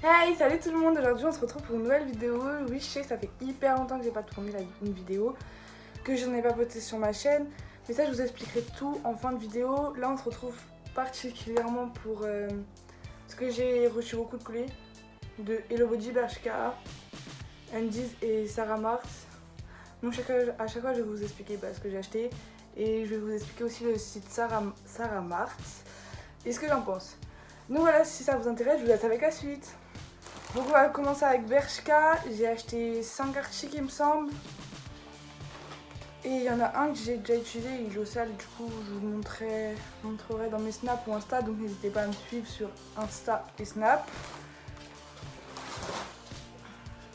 Hey, salut tout le monde, aujourd'hui on se retrouve pour une nouvelle vidéo. Oui, je sais que ça fait hyper longtemps que j'ai pas tourné une vidéo, que je n'ai pas posté sur ma chaîne, mais ça je vous expliquerai tout en fin de vidéo. Là on se retrouve particulièrement pour parce que j'ai reçu beaucoup de colis de Hello Body, Bershka, Undies et Sarah Marks. Donc à chaque fois je vais vous expliquer ce que j'ai acheté et je vais vous expliquer aussi le site Sarah Marks et ce que j'en pense. Donc voilà, si ça vous intéresse, je vous laisse avec la suite. Donc on va commencer avec Bershka. J'ai acheté 5 articles il me semble. Et il y en a un que j'ai déjà utilisé, il est au sale, du coup je vous montrerai dans mes snaps ou Insta, donc n'hésitez pas à me suivre sur Insta et Snap.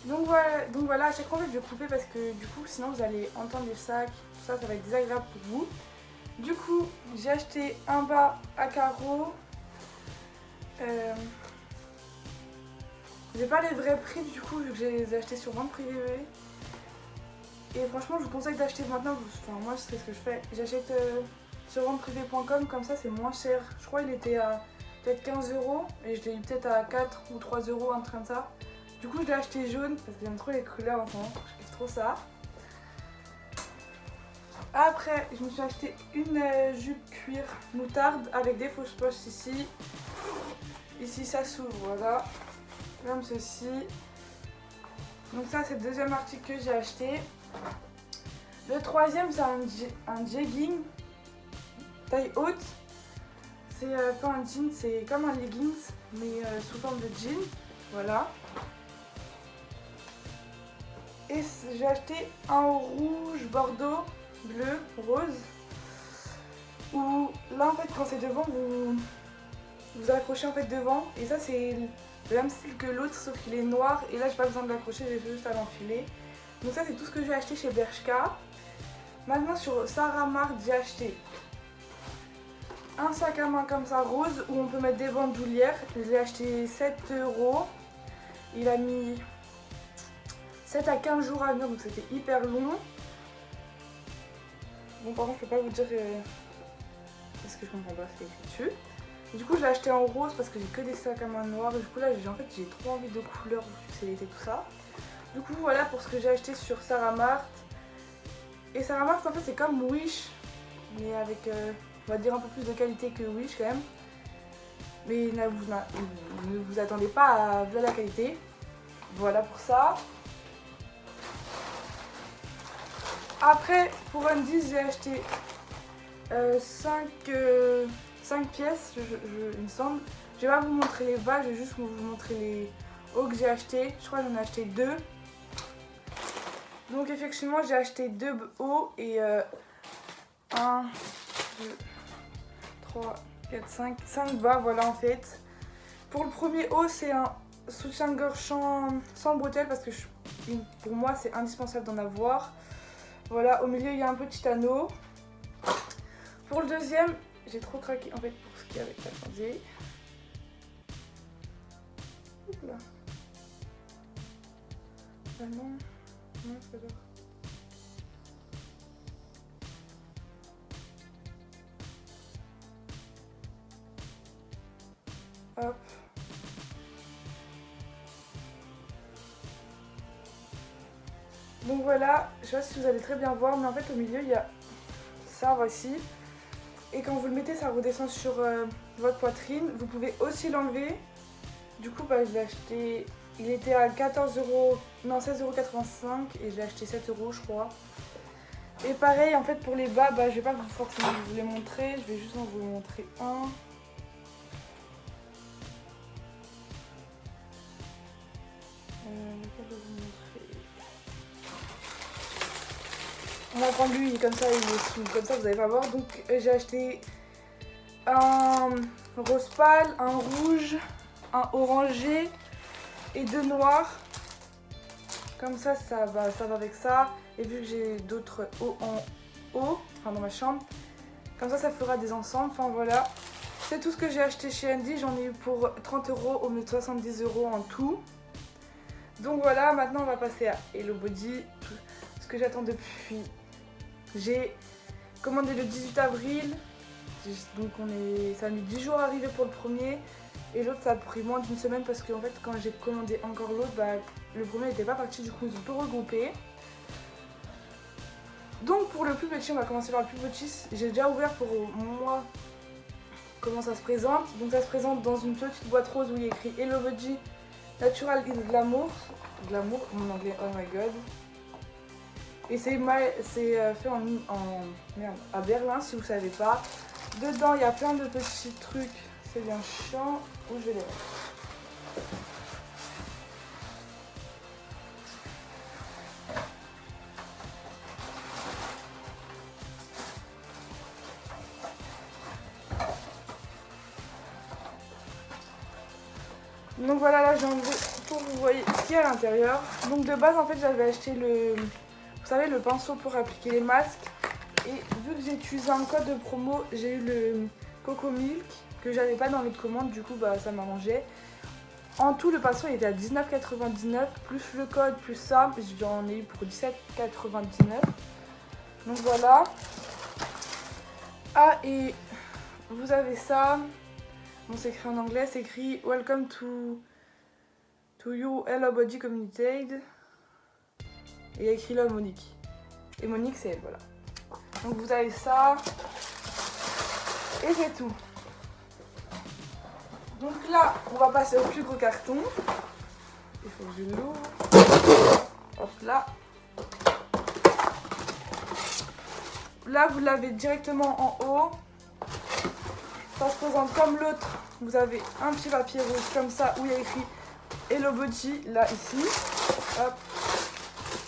Donc voilà, à chaque fois je vais couper parce que du coup sinon vous allez entendre les sacs, tout ça, ça va être désagréable pour vous. Du coup j'ai acheté un bas à carreaux. J'ai pas les vrais prix du coup vu que j'ai les ai achetés sur vente privée. Et franchement je vous conseille d'acheter maintenant, enfin moi c'est ce que je fais. J'achète sur venteprivée.com, comme ça c'est moins cher. Je crois qu'il était à peut-être 15 € et je l'ai eu peut-être à 4 ou 3 €, un truc comme ça. Du coup je l'ai acheté jaune parce que j'aime trop les couleurs en ce moment, je kiffe trop ça. Après je me suis acheté une jupe cuir moutarde avec des fausses poches ici. Ici ça s'ouvre, voilà. Comme ceci. Donc ça c'est le deuxième article que j'ai acheté. Le troisième c'est un jegging taille haute. C'est pas un jean, c'est comme un leggings mais sous forme de jean. Voilà. Et j'ai acheté un rouge, bordeaux, bleu, rose. Où là en fait quand c'est devant vous accrochez en fait devant. Et ça c'est le même style que l'autre sauf qu'il est noir. Et là j'ai pas besoin de l'accrocher, j'ai juste à l'enfiler. Donc ça c'est tout ce que j'ai acheté chez Bershka. Maintenant sur Sarah Marks j'ai acheté un sac à main comme ça rose où on peut mettre des bandoulières. Je l'ai acheté 7 €. Il a mis 7 à 15 jours à venir donc c'était hyper long. Bon par contre je peux pas vous dire parce que je comprends pas, c'est écrit dessus. Du coup je l'ai acheté en rose parce que j'ai que des sacs à main noirs. Du coup là j'ai trop envie de couleurs vu que c'est l'été tout ça. Du coup voilà pour ce que j'ai acheté sur Sarah Marks. Et Sarah Marks en fait c'est comme Wish, mais avec on va dire un peu plus de qualité que Wish quand même. Mais ne vous attendez pas à la qualité. Voilà pour ça. Après pour Undies j'ai acheté 5 pièces il me semble. Je vais pas vous montrer les bas, je vais juste vous montrer les hauts que j'ai acheté. Je crois que j'en ai acheté 2. Donc effectivement j'ai acheté 2 hauts et 1, 2, 3, 4, 5 bas, voilà en fait. Pour le premier haut c'est un soutien-gorge sans bretelles parce que pour moi c'est indispensable d'en avoir. Voilà, au milieu il y a un petit anneau. Pour le deuxième, j'ai trop craqué en fait pour ce qui est avec la croisée. Hop là. Ah non, non c'est pas. Hop. Donc voilà, je sais pas si vous allez très bien voir, mais en fait au milieu il y a ça, voici. Et quand vous le mettez, ça redescend sur votre poitrine. Vous pouvez aussi l'enlever. Du coup, je l'ai acheté, il était à 14 €, non 16,85 € et je l'ai acheté 7 € je crois. Et pareil, en fait pour les bas, je vais pas forcément vous les montrer, je vais juste vous montrer un. Lequel je vais vous montrer. On va prendre lui, comme ça il est sous, comme ça vous allez pas voir. Donc j'ai acheté un rose pâle, un rouge, un orangé et 2 noirs. Comme ça va avec ça. Et vu que j'ai d'autres hauts en haut, enfin dans ma chambre, comme ça fera des ensembles. Enfin voilà. C'est tout ce que j'ai acheté chez Andy. J'en ai eu pour 30 € au lieu de 70 € en tout. Donc voilà, maintenant on va passer à Hello Body. Ce que j'attends depuis. J'ai commandé le 18 avril. Donc ça a mis 10 jours à arriver pour le premier. Et l'autre ça a pris moins d'une semaine parce qu'en fait quand j'ai commandé encore l'autre, bah, le premier n'était pas parti, du coup ils ont tout regroupé. Donc pour le plus petit, on va commencer par le plus petit. J'ai déjà ouvert pour moi comment ça se présente. Donc ça se présente dans une petite boîte rose où il y a écrit Hello Body Natural is Glamour. Glamour, mon anglais, oh my god. Et c'est fait à Berlin si vous ne savez pas. Dedans il y a plein de petits trucs, c'est bien chiant. Où je vais les mettre? Donc voilà, là j'ai enlevé pour que vous voyez ce qu'il y a à l'intérieur. Donc de base en fait j'avais acheté vous savez, le pinceau pour appliquer les masques. Et vu que j'ai utilisé un code de promo, j'ai eu le Coco Milk que j'avais pas dans l'autre commande, du coup bah ça m'arrangeait. En tout le pinceau il était à 19,99 plus le code plus ça, j'en ai eu pour 17,99. Donc voilà. Ah et vous avez ça. Bon c'est écrit en anglais, c'est écrit Welcome to you Hello Body Community. Et il y a écrit là Monique. Et Monique c'est elle, voilà. Donc vous avez ça. Et c'est tout. Donc là, on va passer au plus gros carton. Il faut que je l'ouvre. Hop là. Là, vous l'avez directement en haut. Ça se présente comme l'autre. Vous avez un petit papier rouge comme ça où il y a écrit Hello Body, là, ici. Hop.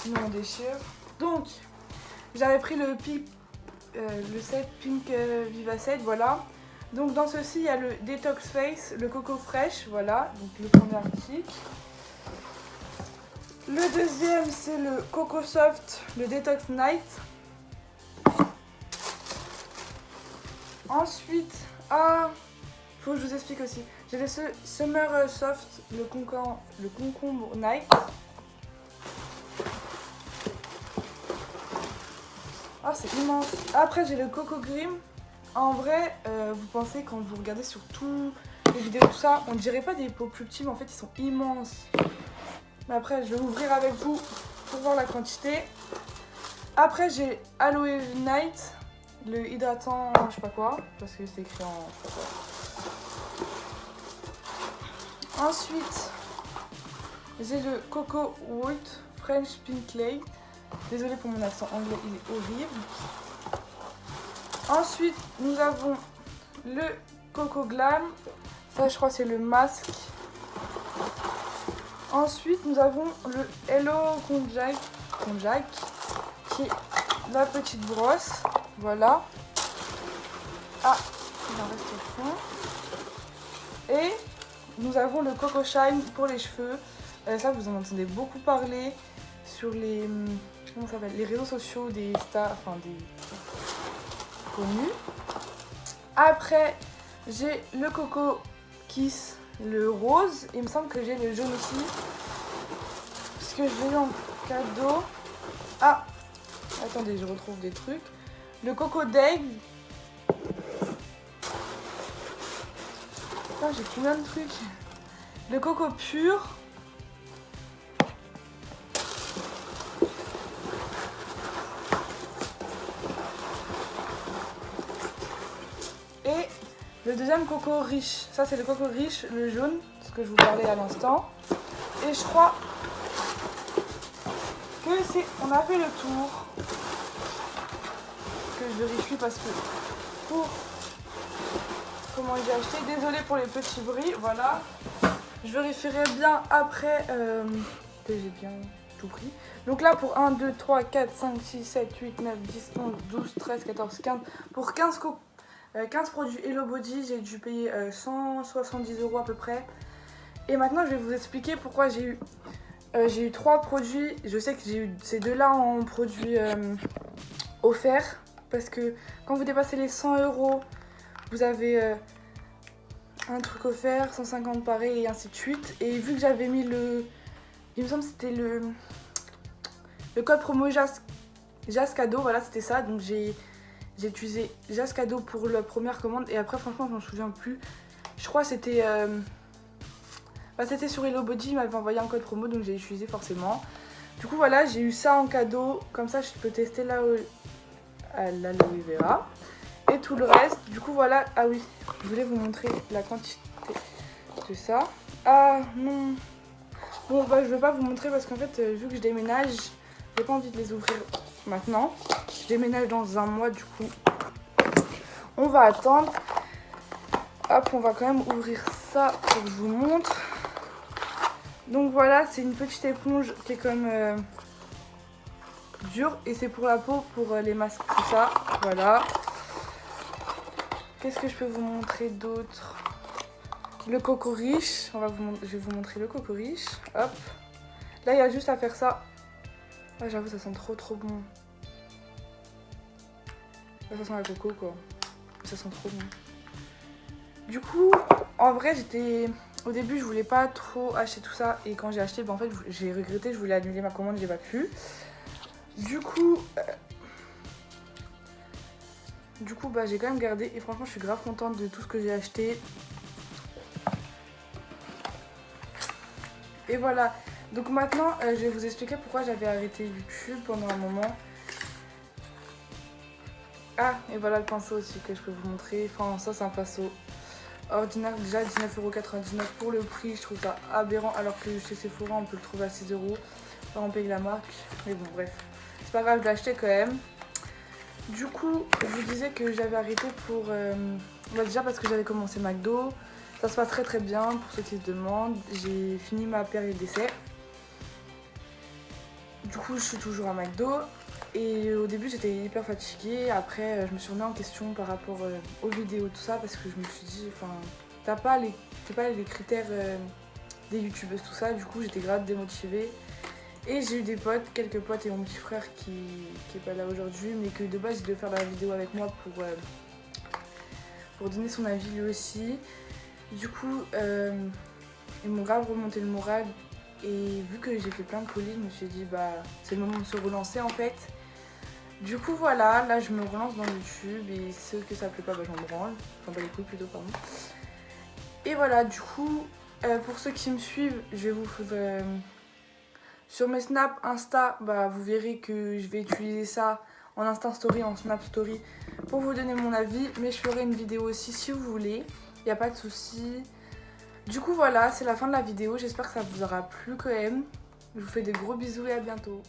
Sinon, on déchire. Donc, j'avais pris le set Pink Viva Set, voilà. Donc dans ceci, il y a le Detox Face, le Coco Fresh, voilà. Donc le premier article. Le deuxième, c'est le Coco Soft, le Detox Night. Ensuite, faut que je vous explique aussi. J'ai le Summer Soft, le concombre Night. Ah, c'est immense. Après, j'ai le Coco Grim. En vrai, vous pensez quand vous regardez sur toutes les vidéos, tout ça, on dirait pas des pots plus petits, mais en fait, ils sont immenses. Mais après, je vais ouvrir avec vous pour voir la quantité. Après, j'ai Aloe Night, le hydratant, je sais pas quoi, parce que c'est écrit en je sais pas quoi. Ensuite, j'ai le Coco White French Pink Clay. Désolée pour mon accent anglais, il est horrible. Ensuite, nous avons le Coco Glam. Ça, je crois, c'est le masque. Ensuite, nous avons le Hello Konjac, qui est la petite brosse. Voilà. Ah, il en reste au fond. Et nous avons le Coco Shine pour les cheveux. Ça, vous en entendez beaucoup parler sur les... Comment ça s'appelle, les réseaux sociaux des stars, enfin des connus. Après, j'ai le Coco Kiss, le rose. Il me semble que j'ai le jaune aussi, parce que je l'ai eu en cadeau. Ah, attendez, je retrouve des trucs. Le Coco Dave. Putain, j'ai plein de trucs. Le Coco Pur. Et le deuxième Coco Riche. Ça, c'est le Coco Riche, le jaune, ce que je vous parlais à l'instant. Et je crois que c'est... On a fait le tour. Que je vérifie parce que pour... Comment j'ai acheté. Désolée pour les petits bruits, voilà. Je vérifierai bien après que j'ai bien tout pris. Donc là, pour 1, 2, 3, 4, 5, 6, 7, 8, 9, 10, 11, 12, 13, 14, 15. Pour 15 produits Hello Body, j'ai dû payer 170 € à peu près. Et maintenant, je vais vous expliquer pourquoi j'ai eu 3 produits. Je sais que j'ai eu ces deux-là en produits offerts. Parce que quand vous dépassez les 100 €, vous avez un truc offert, 150 pareil et ainsi de suite. Et vu que j'avais mis il me semble que c'était le code promo Jazz Cadeau, voilà c'était ça. Donc j'ai utilisé Jazz Cadeau pour la première commande et après franchement je m'en souviens plus. Je crois que c'était Bah, c'était sur Hello Body, il m'avait envoyé un code promo donc j'ai utilisé forcément. Du coup voilà, j'ai eu ça en cadeau, comme ça je peux tester l'aloe vera. Et tout le reste, du coup voilà, ah oui, je voulais vous montrer la quantité de ça. Ah non, bon bah je vais pas vous montrer parce qu'en fait vu que je déménage, j'ai pas envie de les ouvrir maintenant. Je déménage dans un mois du coup, on va attendre. Hop, on va quand même ouvrir ça pour que je vous montre. Donc voilà, c'est une petite éponge qui est comme dure et c'est pour la peau, pour les masques, tout ça. Voilà. Qu'est-ce que je peux vous montrer d'autre? Le coco riche. Je vais vous montrer le coco riche. Hop. Là, il y a juste à faire ça. Ah, j'avoue, ça sent trop bon. Là, ça sent la coco, quoi. Ça sent trop bon. Du coup, en vrai, au début, je voulais pas trop acheter tout ça. Et quand j'ai acheté, bah, en fait, j'ai regretté. Je voulais annuler ma commande, j'ai pas pu. Du coup, bah, j'ai quand même gardé. Et franchement, je suis grave contente de tout ce que j'ai acheté. Et voilà. Donc maintenant, je vais vous expliquer pourquoi j'avais arrêté YouTube pendant un moment. Ah, et voilà le pinceau aussi que je peux vous montrer. Enfin, ça, c'est un pinceau ordinaire, déjà 19,99 € pour le prix. Je trouve ça aberrant, alors que chez Sephora, on peut le trouver à 6 €. Enfin, on paye la marque. Mais bon, bref. C'est pas grave, je l'ai acheté quand même. Du coup, je vous disais que j'avais arrêté pour... bah, déjà parce que j'avais commencé McDo. Ça se passe très bien pour ceux qui se demandent. J'ai fini ma période d'essai. Du coup, je suis toujours à McDo. Et au début, j'étais hyper fatiguée. Après, je me suis remis en question par rapport aux vidéos, tout ça. Parce que je me suis dit, enfin, t'as pas les critères des youtubeuses, tout ça. Du coup, j'étais grave démotivée. Et j'ai eu des potes, quelques potes et mon petit frère qui est pas là aujourd'hui. Mais que de base, il devait faire la vidéo avec moi pour donner son avis lui aussi. Du coup, ils m'ont grave remonté le moral. Et vu que j'ai fait plein de colis, je me suis dit, bah, c'est le moment de se relancer en fait. Du coup, voilà, là je me relance dans YouTube et ceux que ça plaît pas, bah, j'en branle. J'en bats les couilles plutôt, pardon. Et voilà, du coup, pour ceux qui me suivent, je vais vous... sur mes snaps, Insta, bah, vous verrez que je vais utiliser ça en Insta Story, en Snap Story pour vous donner mon avis. Mais je ferai une vidéo aussi si vous voulez, il n'y a pas de souci. Du coup voilà, c'est la fin de la vidéo, j'espère que ça vous aura plu quand même. Je vous fais des gros bisous et à bientôt.